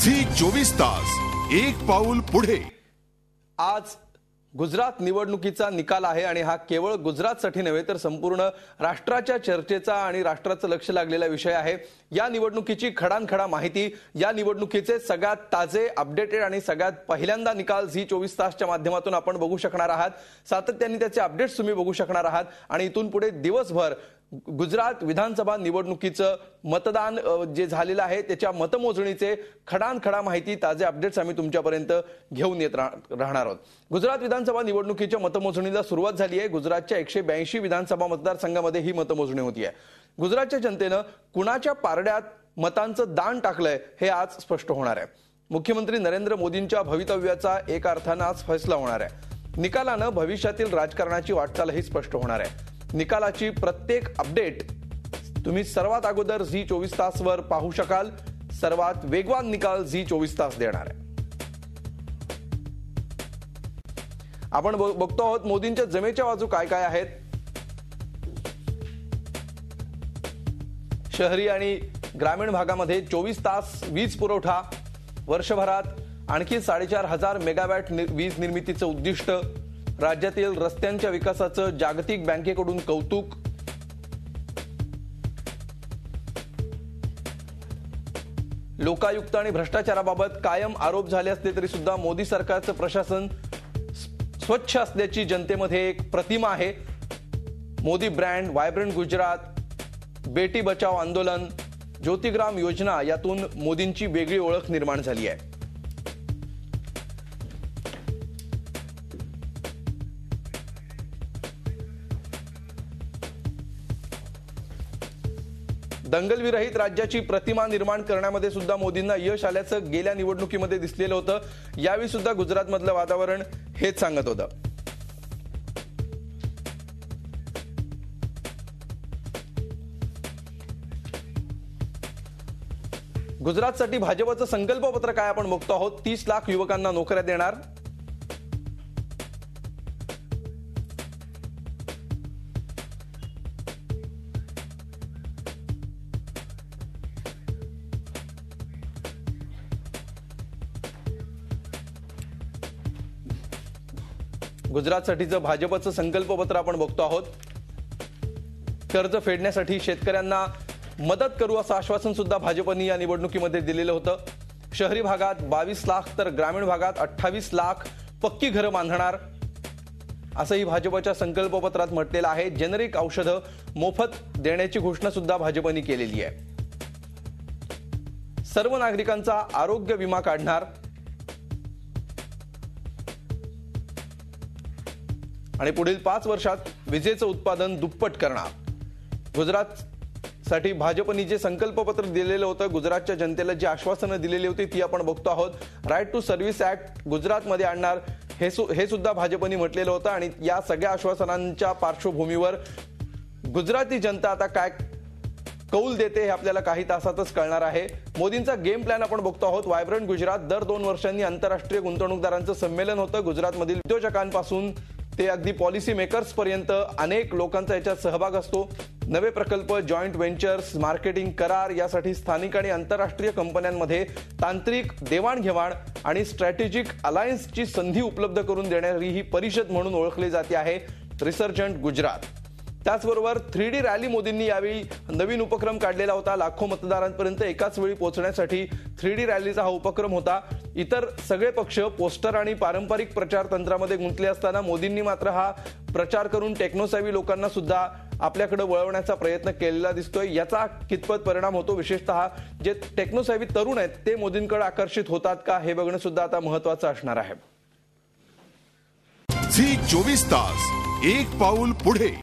Zee 24 तास एक पाऊल पुढे। आज गुजरात निवडणुकीचा निकाल आहे आणि हा केवळ गुजरातसाठी नव्हे तर संपूर्ण राष्ट्राच्या चर्चेचा आणि राष्ट्राचं लक्ष लागलेला विषय आहे। या निवडणुकीची खडानखडा माहिती, या निवडणुकीचे सगळ्यात ताजे अपडेटेड आणि सगळ्यात पहिल्यांदा निकाल झी 24 तासच्या माध्यमातून आपण बघू शकणार आहात। सातत्याने त्याचे अपडेट्स तुम्ही बघू शकणार आहात आणि इथून पुढे दिवसभर गुजरात विधानसभा निवडणुकीचं मतदान जे झालेलं आहे त्याच्या मतमोजणीचे खडानखडा माहिती, ताजे अपडेट्स आम्ही तुमच्यापर्यंत घेऊन येत राहणार आहोत। गुजरात विधानसभा निवडणुकीच्या मतमोजणीला सुरुवात झाली आहे। गुजरातच्या 182 विधानसभा मतदारसंघामध्ये ही मतमोजणी होती आहे। गुजरातच्या जनतेनं कुणाच्या पारड्यात मतांचं दान टाकलंय हे आज स्पष्ट होणार आहे। मुख्यमंत्री नरेंद्र मोदींच्या भवितव्याचा एका अर्थानं आज फैसला होणार आहे। निकालानं भविष्यातील राजकारणाची वाटचालही स्पष्ट होणार आहे। निकालाची प्रत्येक अपडेट तुम्ही सर्वात अगोदर झी 24 तासवर पाहू शकाल। सर्वात वेगवान निकाल झी 24 तास देणार आहे। आपण बघतो आहोत मोदींच्या जमेच्या बाजू काय काय आहेत। शहरी आणि ग्रामीण भागामध्ये 24 तास वीज पुरवठा, वर्षभरात आणखी 4,500 मेगावॅट वीज निर्मितीचं उद्दिष्ट, राज्यातील रस्त्यांच्या विकासाचं जागतिक बँकेकडून कौतुक, लोकायुक्त आणि भ्रष्टाचाराबाबत कायम आरोप झाले असले तरी सुद्धा मोदी सरकारचं प्रशासन स्वच्छ असल्याची जनतेमध्ये एक प्रतिमा आहे। मोदी ब्रँड, व्हायब्रंट गुजरात, बेटी बचाओ आंदोलन, ज्योतिग्राम योजना यातून मोदींची वेगळी ओळख निर्माण झाली आहे। दंगलविरहित राज्याची प्रतिमा निर्माण करण्यामध्ये सुद्धा मोदींना यश आल्याचं गेल्या निवडणुकीमध्ये दिसलेलं होतं। यावेळी सुद्धा गुजरातमधलं वातावरण हेच सांगत होतं। गुजरातसाठी भाजपचं संकल्पपत्र काय आपण बघतो आहोत। 30 लाख युवकांना नोकऱ्या देणार, गुजरातसाठीचं भाजपचं संकल्पपत्र आपण बघतो आहोत। कर्ज फेडण्यासाठी शेतकऱ्यांना मदत करू असं आश्वासन सुद्धा भाजपने या निवडणुकीमध्ये दिलेलं होतं। शहरी भागात 22 लाख तर ग्रामीण भागात 28 लाख पक्की घरं बांधणार असंही भाजपच्या संकल्पपत्रात म्हटलेलं आहे। जेनेरिक औषधं मोफत देण्याची घोषणा सुद्धा भाजपने केलेली आहे। सर्व नागरिकांचा आरोग्य विमा काढणार आणि पुढील 5 वर्षात विजेचं उत्पादन दुप्पट करणार। गुजरातसाठी भाजपने जे संकल्पपत्र दिलेलं होतं, गुजरातच्या जनतेला जी आश्वासनं दिलेली होती ती आपण बघतो आहोत। राईट टू सर्व्हिस ऍक्ट गुजरातमध्ये आणणार हे सुद्धा भाजपने म्हटलेलं होतं आणि या सगळ्या आश्वासनांच्या पार्श्वभूमीवर गुजराती जनता आता काय कौल देते हे आपल्याला काही तासातच कळणार आहे। मोदींचा गेम प्लॅन आपण बघतो आहोत। व्हायब्रंट गुजरात दर 2 वर्षांनी आंतरराष्ट्रीय गुंतवणूकदारांचं संमेलन होतं। गुजरातमधील उद्योजकांपासून ते अगदी पॉलिसी मेकर्स पर्यंत अनेक लोकांचा याच्यात सहभाग असतो। नवे प्रकल्प, जॉईंट व्हेंचर्स, मार्केटिंग करार यासाठी स्थानिक आणि आंतरराष्ट्रीय कंपन्यांमध्ये तांत्रिक देवाणघेवाण आणि स्ट्रॅटेजिक अलायन्सची संधी उपलब्ध करून देणारी ही परिषद म्हणून ओळखली जाते आहे रिसर्जंट गुजरात। त्याचबरोबर 3D रॅली मोदींनी यावेळी नवीन उपक्रम काढलेला होता। लाखो मतदारांपर्यंत एकाच वेळी पोहोचण्यासाठी 3D रॅलीचा हा उपक्रम होता। इतर सगळे पक्ष पोस्टर आणि पारंपरिक प्रचार तंत्रामध्ये गुंतले असताना मोदींनी मात्र हा प्रचार करून टेक्नोसॅव्ही लोकांना सुद्धा आपल्याकडे वळवण्याचा प्रयत्न केलेला दिसतोय। याचा कितपत परिणाम होतो, विशेषतः जे टेक्नोसॅव्ही तरुण आहेत ते मोदींकडे आकर्षित होतात का हे बघणं सुद्धा आता महत्त्वाचं असणार आहे। झी 24 तास एक पाऊल पुढे।